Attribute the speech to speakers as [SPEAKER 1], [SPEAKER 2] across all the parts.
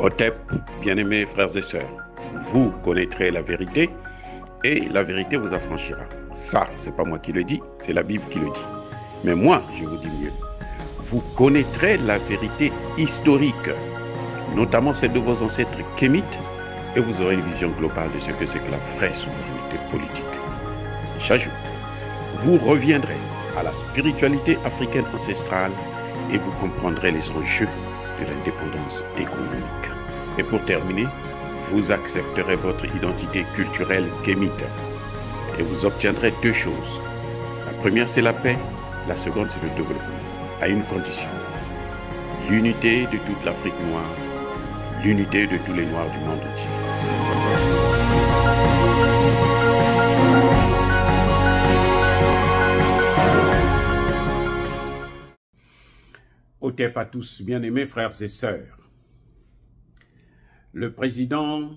[SPEAKER 1] Otep, bien-aimés frères et sœurs, vous connaîtrez la vérité et la vérité vous affranchira. Ça, c'est pas moi qui le dis, c'est la Bible qui le dit. Mais moi, je vous dis mieux. Vous connaîtrez la vérité historique, notamment celle de vos ancêtres kémites, et vous aurez une vision globale de ce que c'est que la vraie souveraineté politique. J'ajoute, vous reviendrez à la spiritualité africaine ancestrale et vous comprendrez les enjeux de l'indépendance économique. Et pour terminer, vous accepterez votre identité culturelle kémite et vous obtiendrez deux choses. La première, c'est la paix. La seconde, c'est le développement, à une condition. L'unité de toute l'Afrique noire, l'unité de tous les Noirs du monde entier. Otep à tous, bien-aimés frères et sœurs. Le président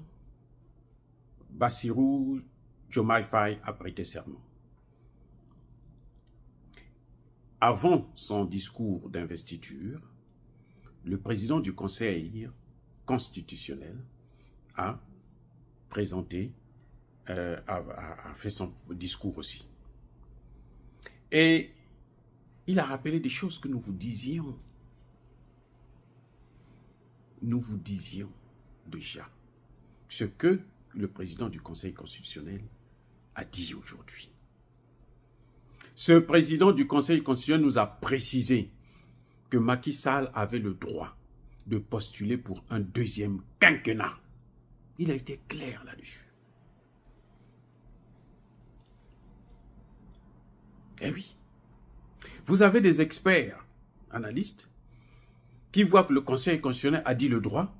[SPEAKER 1] Bassirou Diomaye Faye a prêté serment. Avant son discours d'investiture, le président du Conseil constitutionnel a présenté, a fait son discours aussi. Et il a rappelé des choses que nous vous disions. Nous vous disions déjà ce que le président du Conseil constitutionnel a dit aujourd'hui. Ce président du Conseil constitutionnel nous a précisé que Macky Sall avait le droit de postuler pour un deuxième quinquennat. Il a été clair là-dessus. Eh oui, vous avez des experts, analystes, qui voient que le Conseil constitutionnel a dit le droit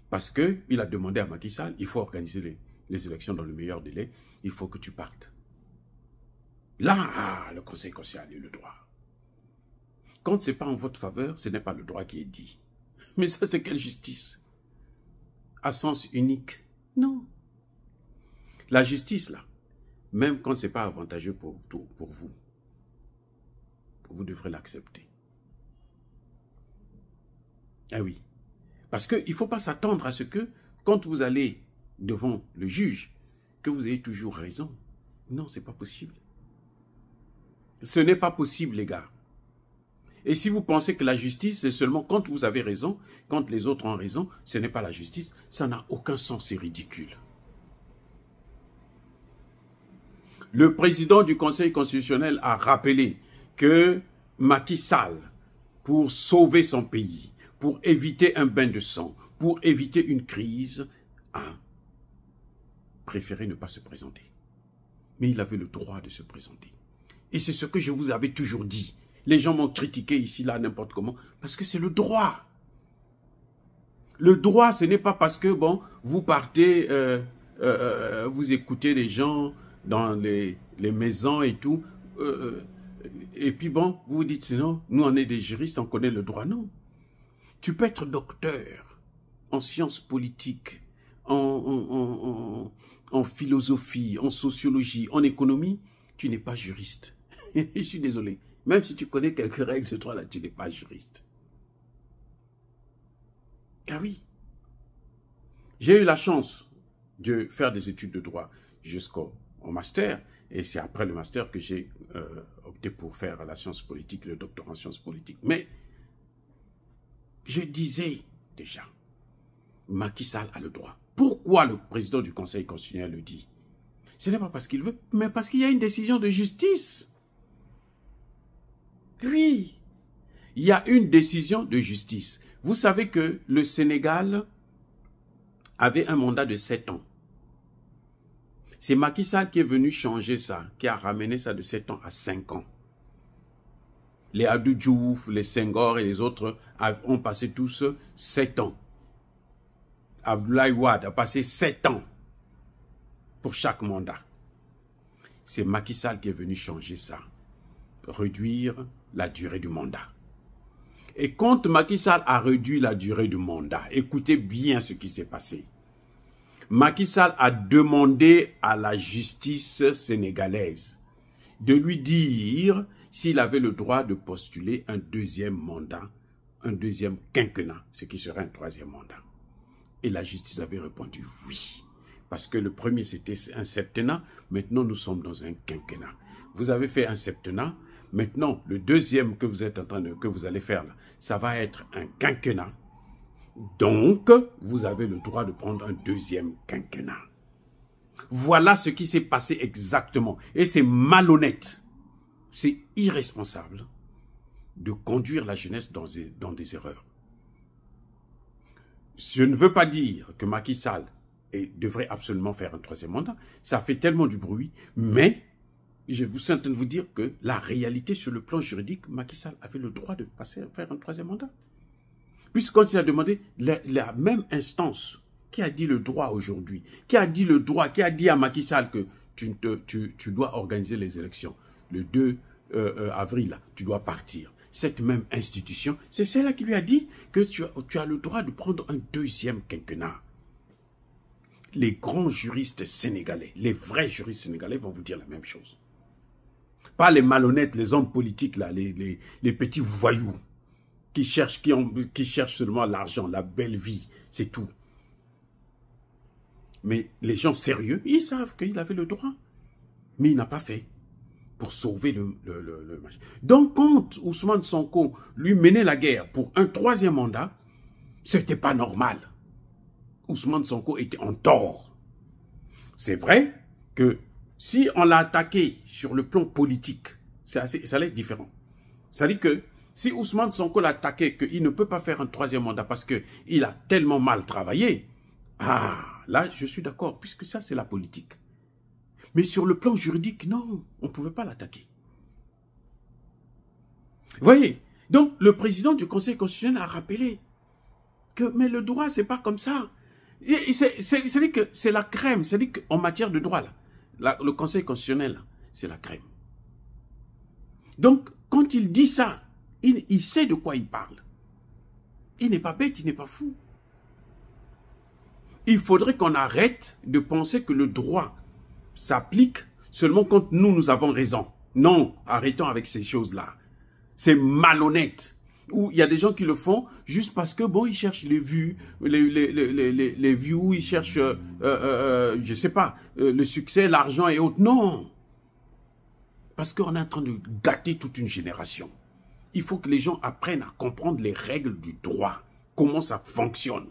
[SPEAKER 1] parce qu'il a demandé à Macky Sall, il faut organiser les élections dans le meilleur délai, il faut que tu partes. Là, le Conseil constitutionnel a dit le droit. Quand ce n'est pas en votre faveur, ce n'est pas le droit qui est dit. Mais ça, c'est quelle justice? À sens unique? Non. La justice, là, même quand ce n'est pas avantageux pour vous devrez l'accepter. Ah oui. Parce qu'il ne faut pas s'attendre à ce que, quand vous allez devant le juge, que vous ayez toujours raison. Non, ce n'est pas possible. Ce n'est pas possible, les gars. Et si vous pensez que la justice, c'est seulement quand vous avez raison, quand les autres ont raison, ce n'est pas la justice, ça n'a aucun sens, c'est ridicule. Le président du Conseil constitutionnel a rappelé que Macky Sall, pour sauver son pays, pour éviter un bain de sang, pour éviter une crise, a préféré ne pas se présenter. Mais il avait le droit de se présenter. Et c'est ce que je vous avais toujours dit. Les gens m'ont critiqué ici, là, n'importe comment, parce que c'est le droit. Le droit, ce n'est pas parce que, bon, vous partez, vous écoutez les gens dans les maisons et tout, et puis bon, vous vous dites, sinon, nous on est des juristes, on connaît le droit. Non. Tu peux être docteur en sciences politiques, en philosophie, en sociologie, en économie, tu n'es pas juriste. Je suis désolé. Même si tu connais quelques règles de droit, là, tu n'es pas juriste. Ah oui. J'ai eu la chance de faire des études de droit jusqu'au master. Et c'est après le master que j'ai opté pour faire la science politique, le doctorat en sciences politiques. Mais je disais déjà, Macky Sall a le droit. Pourquoi le président du Conseil constitutionnel le dit? Ce n'est pas parce qu'il veut, mais parce qu'il y a une décision de justice. Oui, il y a une décision de justice. Vous savez que le Sénégal avait un mandat de 7 ans. C'est Macky Sall qui est venu changer ça, qui a ramené ça de 7 ans à 5 ans. Les Abdou Diouf, les Senghor et les autres ont passé tous 7 ans. Abdoulaye Wade a passé 7 ans pour chaque mandat. C'est Macky Sall qui est venu changer ça, réduire la durée du mandat. Et quand Macky Sall a réduit la durée du mandat, écoutez bien ce qui s'est passé. Macky Sall a demandé à la justice sénégalaise de lui dire s'il avait le droit de postuler un deuxième mandat, un deuxième quinquennat, ce qui serait un troisième mandat. Et la justice avait répondu oui. Parce que le premier, c'était un septennat. Maintenant, nous sommes dans un quinquennat. Vous avez fait un septennat. Maintenant, le deuxième que vous êtes en train de, que vous allez faire, là, ça va être un quinquennat. Donc, vous avez le droit de prendre un deuxième quinquennat. Voilà ce qui s'est passé exactement. Et c'est malhonnête. C'est irresponsable de conduire la jeunesse dans des erreurs. Je ne veux pas dire que Macky Sall devrait absolument faire un troisième mandat. Ça fait tellement du bruit. Mais je vous suis en train de vous dire que la réalité sur le plan juridique, Macky Sall avait le droit de faire un troisième mandat. Puisque quand il a demandé, la même instance qui a dit le droit aujourd'hui, qui a dit le droit, qui a dit à Macky Sall que tu dois organiser les élections le 2 avril, là, tu dois partir. Cette même institution, c'est celle-là qui lui a dit que tu as le droit de prendre un deuxième quinquennat. Les grands juristes sénégalais, les vrais juristes sénégalais vont vous dire la même chose. Pas les malhonnêtes, les hommes politiques, là, les petits voyous qui cherchent seulement l'argent, la belle vie, c'est tout. Mais les gens sérieux, ils savent qu'il avait le droit. Mais il n'a pas fait pour sauver le match. Donc, quand Ousmane Sonko lui menait la guerre pour un troisième mandat, c'était pas normal. Ousmane Sonko était en tort. C'est vrai que si on l'a attaqué sur le plan politique, ça allait être différent. C'est-à-dire que si Ousmane Sonko l'attaquait qu'il ne peut pas faire un troisième mandat parce qu'il a tellement mal travaillé, là, je suis d'accord, puisque ça, c'est la politique. Mais sur le plan juridique, non, on ne pouvait pas l'attaquer. Vous voyez, donc le président du Conseil constitutionnel a rappelé que, mais le droit, c'est pas comme ça. C'est-à-dire que c'est la crème, c'est-à-dire qu'en matière de droit, là, le Conseil constitutionnel, c'est la crème. Donc, quand il dit ça, il sait de quoi il parle. Il n'est pas bête, il n'est pas fou. Il faudrait qu'on arrête de penser que le droit s'applique seulement quand nous avons raison. Non, arrêtons avec ces choses-là. C'est malhonnête. Ou il y a des gens qui le font juste parce que, bon, ils cherchent les vues, les views, ils cherchent, je sais pas, le succès, l'argent et autres. Non. Parce qu'on est en train de gâter toute une génération. Il faut que les gens apprennent à comprendre les règles du droit, comment ça fonctionne.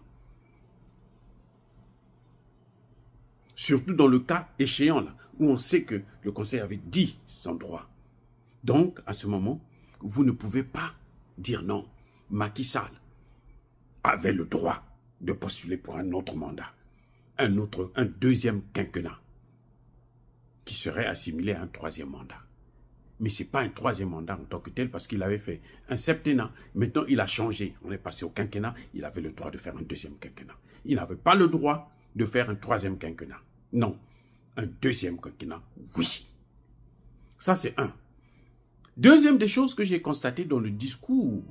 [SPEAKER 1] Surtout dans le cas échéant, là, où on sait que le Conseil avait dit son droit. Donc, à ce moment, vous ne pouvez pas dire non. Macky Sall avait le droit de postuler pour un autre mandat, un deuxième quinquennat, qui serait assimilé à un troisième mandat. Mais ce n'est pas un troisième mandat en tant que tel, parce qu'il avait fait un septennat. Maintenant, il a changé. On est passé au quinquennat. Il avait le droit de faire un deuxième quinquennat. Il n'avait pas le droit de faire un troisième quinquennat. Non. Un deuxième quinquennat, oui. Ça, c'est un. Deuxième des choses que j'ai constatées dans le discours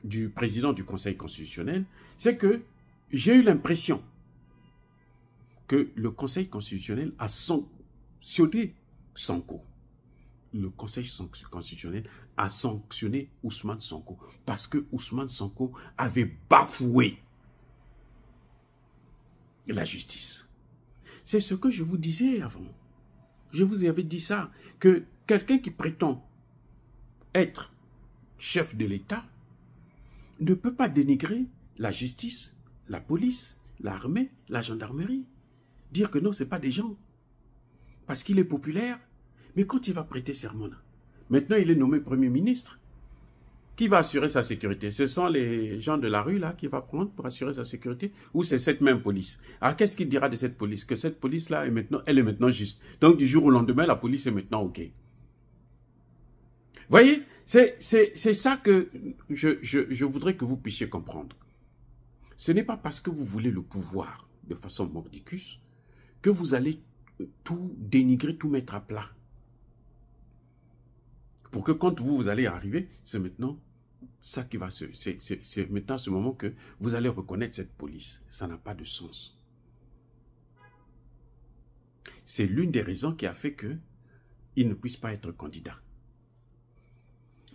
[SPEAKER 1] du président du Conseil constitutionnel, c'est que j'ai eu l'impression que le Conseil constitutionnel a sanctionné Sonko. Le Conseil constitutionnel a sanctionné Ousmane Sonko parce que Ousmane Sonko avait bafoué la justice. C'est ce que je vous disais avant. Je vous avais dit ça, que quelqu'un qui prétend être chef de l'État ne peut pas dénigrer la justice, la police, l'armée, la gendarmerie. Dire que non, ce n'est pas des gens. Parce qu'il est populaire. Mais quand il va prêter serment, maintenant il est nommé Premier ministre, qui va assurer sa sécurité? Ce sont les gens de la rue là qui va prendre pour assurer sa sécurité, ou c'est cette même police? Alors qu'est-ce qu'il dira de cette police? Que cette police là elle est maintenant juste. Donc du jour au lendemain, la police est maintenant ok. Voyez, c'est ça que je voudrais que vous puissiez comprendre. Ce n'est pas parce que vous voulez le pouvoir de façon mordicus que vous allez tout dénigrer, tout mettre à plat. Pour que quand vous allez arriver, c'est maintenant ça qui va c'est maintenant ce moment que vous allez reconnaître cette police. Ça n'a pas de sens. C'est l'une des raisons qui a fait qu'il ne puisse pas être candidat.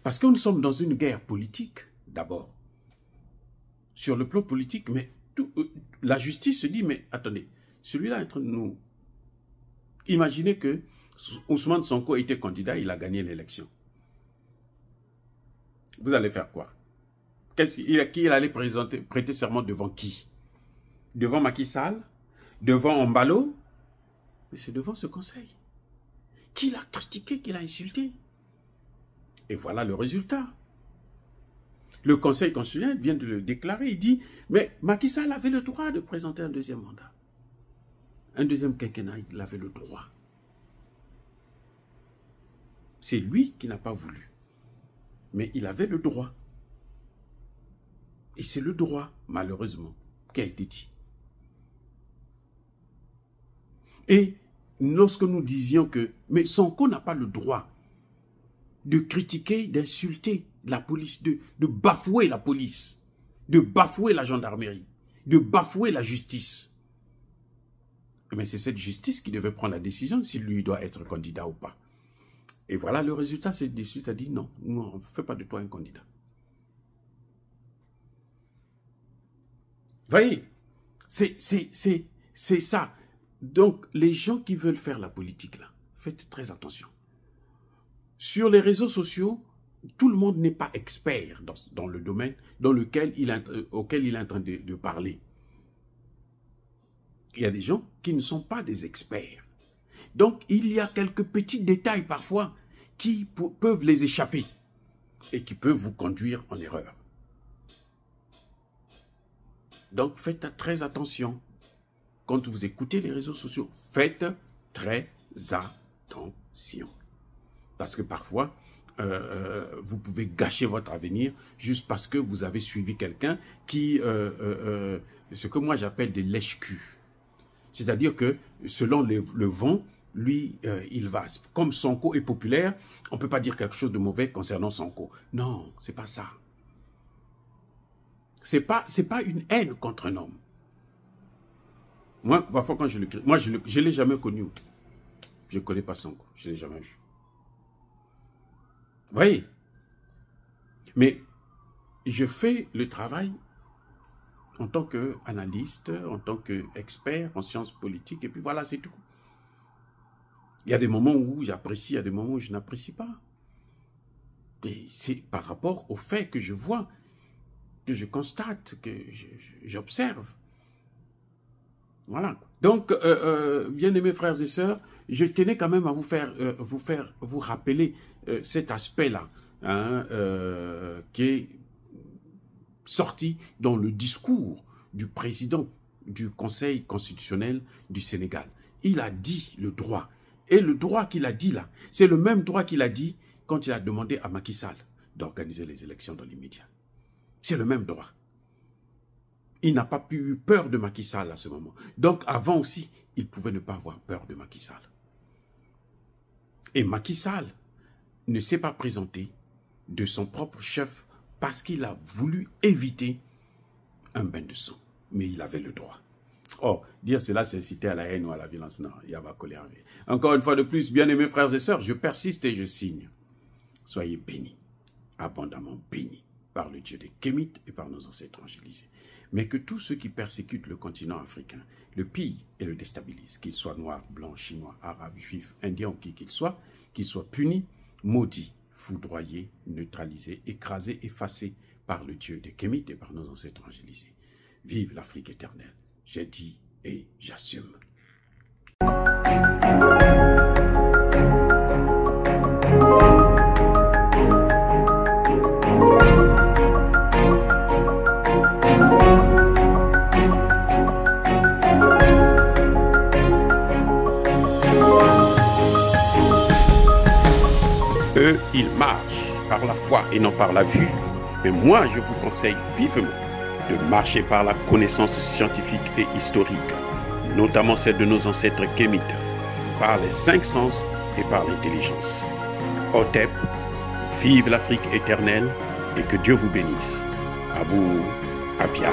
[SPEAKER 1] Parce que nous sommes dans une guerre politique, d'abord. Sur le plan politique, mais la justice se dit, mais attendez, celui-là est en train de nous... Imaginez que Ousmane Sonko était candidat, il a gagné l'élection. Vous allez faire quoi? Il allait prêter serment devant qui? Devant Macky Sall? Devant Embalo? Mais c'est devant ce conseil. Qui l'a critiqué, qui l'a insulté? Et voilà le résultat. Le conseil constitutionnel vient de le déclarer. Il dit, mais Macky Sall avait le droit de présenter un deuxième mandat. Un deuxième quinquennat, il avait le droit. C'est lui qui n'a pas voulu. Mais il avait le droit. Et c'est le droit, malheureusement, qui a été dit. Et lorsque nous disions que, mais Sonko n'a pas le droit de critiquer, d'insulter la police, de bafouer la police, de bafouer la gendarmerie, de bafouer la justice. Mais c'est cette justice qui devait prendre la décision s'il lui doit être candidat ou pas. Et voilà le résultat, cette justice a dit non, on ne fait pas de toi un candidat. Vous voyez, c'est ça. Donc, les gens qui veulent faire la politique, là, faites très attention. Sur les réseaux sociaux, tout le monde n'est pas expert dans le domaine auquel il est en train de parler. Il y a des gens qui ne sont pas des experts. Donc, il y a quelques petits détails parfois qui peuvent les échapper et qui peuvent vous conduire en erreur. Donc, faites très attention. Quand vous écoutez les réseaux sociaux, faites très attention. Parce que parfois, vous pouvez gâcher votre avenir juste parce que vous avez suivi quelqu'un qui, ce que moi j'appelle des lèche-culs. C'est-à-dire que selon le vent, lui, il va. Comme Sonko est populaire, on ne peut pas dire quelque chose de mauvais concernant Sonko. Non, c'est pas ça. C'est pas une haine contre un homme. Moi, parfois, quand je le crie, moi, je ne l'ai jamais connu. Je ne connais pas Sonko. Je ne l'ai jamais vu. Vous voyez? Mais je fais le travail en tant qu'analyste, en tant qu'expert en sciences politiques, et puis voilà, c'est tout. Il y a des moments où j'apprécie, il y a des moments où je n'apprécie pas. Et c'est par rapport au fait que je vois, que je constate, que j'observe. Voilà. Donc, bien-aimés frères et sœurs, je tenais quand même à vous rappeler cet aspect-là, hein, qui est sorti dans le discours du président du Conseil constitutionnel du Sénégal. Il a dit le droit. Et le droit qu'il a dit là, c'est le même droit qu'il a dit quand il a demandé à Macky Sall d'organiser les élections dans l'immédiat. C'est le même droit. Il n'a pas eu peur de Macky Sall à ce moment. Donc avant aussi, il pouvait ne pas avoir peur de Macky Sall. Et Macky Sall ne s'est pas présenté de son propre chef parce qu'il a voulu éviter un bain de sang. Mais il avait le droit. Oh, dire cela, c'est inciter à la haine ou à la violence. Non, il y a pas colère. Encore une fois de plus, bien-aimés frères et sœurs, je persiste et je signe. Soyez bénis, abondamment bénis par le Dieu des Kémites et par nos ancêtres angélisés. Mais que tous ceux qui persécutent le continent africain, le pillent et le déstabilisent, qu'ils soient noirs, blancs, chinois, arabes, juifs, indiens ou qui qu'ils soient punis, maudits, foudroyés, neutralisés, écrasés, effacés par le Dieu des Kémites et par nos ancêtres angélisés. Vive l'Afrique éternelle. J'ai dit et j'assume. Eux, ils marchent par la foi et non par la vue. Mais moi, je vous conseille vivement de marcher par la connaissance scientifique et historique, notamment celle de nos ancêtres kémites, par les 5 sens et par l'intelligence. Otep, vive l'Afrique éternelle et que Dieu vous bénisse. Abou Apia.